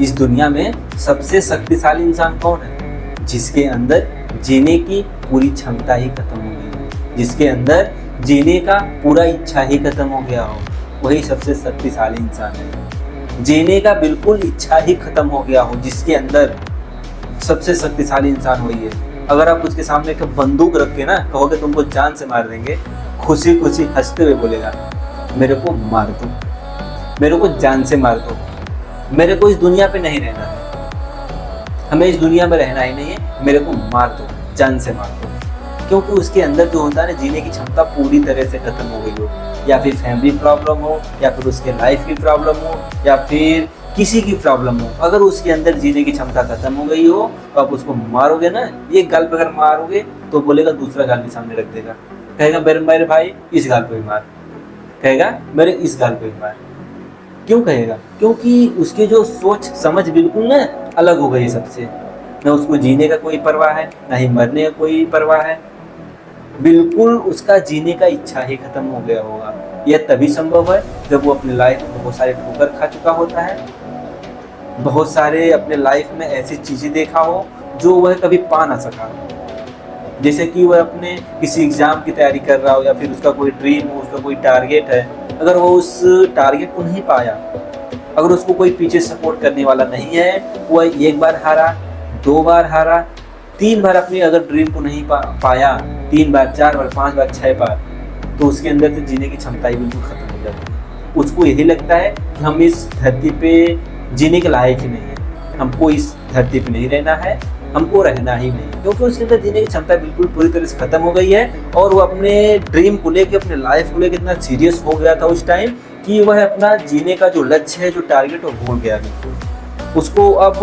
इस दुनिया में सबसे शक्तिशाली इंसान कौन है? जिसके अंदर जीने की पूरी क्षमता ही खत्म हो गई हो, जिसके अंदर जीने का पूरा इच्छा ही खत्म हो गया हो, वही सबसे शक्तिशाली इंसान है। जीने का बिल्कुल इच्छा ही खत्म हो गया हो, जिसके अंदर सबसे शक्तिशाली इंसान वही है। अगर आप उसके सामने एक बंदूक रख के ना कहोगे तुमको जान से मार देंगे, खुशी खुशी हंसते हुए बोलेगा मेरे को मार दो, मेरे को जान से मार दो, मेरे को इस दुनिया पे नहीं रहना है, हमें इस दुनिया में रहना ही नहीं है, मेरे को मार दो, जान से मार दो। क्योंकि उसके अंदर जो होता है ना, जीने की क्षमता पूरी तरह से खत्म हो गई हो, या फिर फैमिली प्रॉब्लम हो, या फिर उसके लाइफ की प्रॉब्लम हो, या फिर किसी की प्रॉब्लम हो। अगर उसके अंदर जीने की क्षमता खत्म हो गई हो तो आप उसको मारोगे ना, एक गाल पर अगर मारोगे तो बोलेगा दूसरा गाल भी सामने रख देगा, कहेगा मेरे भाई इस गाल पे भी मार, कहेगा मेरे इस गाल पे भी मार। क्यों कहेगा? क्योंकि उसकी जो सोच समझ बिल्कुल ना अलग हो गई सबसे। न उसको जीने का कोई परवाह है, ना ही मरने का कोई परवाह है, बिल्कुल उसका जीने का इच्छा ही खत्म हो गया होगा। यह तभी संभव है जब वो अपनी लाइफ में बहुत सारे ठोकर खा चुका होता है, बहुत सारे अपने लाइफ में ऐसी चीजें देखा हो जो वह कभी पा ना सका। जैसे कि वह अपने किसी एग्जाम की तैयारी कर रहा हो, या फिर उसका कोई ड्रीम हो, उसका कोई टारगेट है, अगर वो उस टारगेट को नहीं पाया, अगर उसको कोई पीछे सपोर्ट करने वाला नहीं है, वह एक बार हारा, 2 बार हारा, 3 बार अपनी अगर ड्रीम को नहीं पाया, 3 बार, 4 बार, 5 बार, 6 बार, तो उसके अंदर से जीने की क्षमता ही बिल्कुल खत्म हो जाती है। उसको यही लगता है कि हम इस धरती पे जीने के लायक ही नहीं है, हमको इस धरती पे नहीं रहना है, हमको रहना ही नहीं, क्योंकि उसके अंदर जीने की क्षमता बिल्कुल पूरी तरह से खत्म हो गई है। और वो अपने ड्रीम को लेके, अपने लाइफ को लेके इतना सीरियस हो गया था उस टाइम कि वह अपना जीने का जो लक्ष्य है, जो टारगेट, वो भूल गया बिल्कुल। उसको अब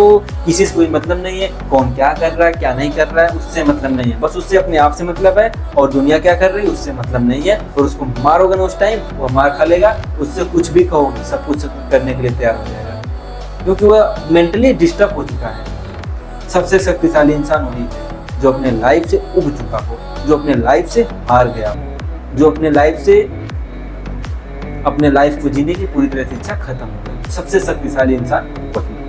किसी से कोई मतलब नहीं है, कौन क्या कर रहा है क्या नहीं कर रहा है उससे मतलब नहीं है, बस उससे अपने आप से मतलब है, और दुनिया क्या कर रही है उससे मतलब नहीं है। और उसको मारोगे ना उस टाइम, वो मार खा लेगा, उससे कुछ भी कहोगे सब कुछ करने के लिए तैयार हो जाएगा, क्योंकि वह मेंटली डिस्टर्ब हो चुका है। सबसे शक्तिशाली इंसान वही है जो अपने लाइफ से उब चुका हो, जो अपने लाइफ से हार गया हो, जो अपने लाइफ को जीने की पूरी तरह से इच्छा खत्म हो गई। सबसे शक्तिशाली इंसान वही है।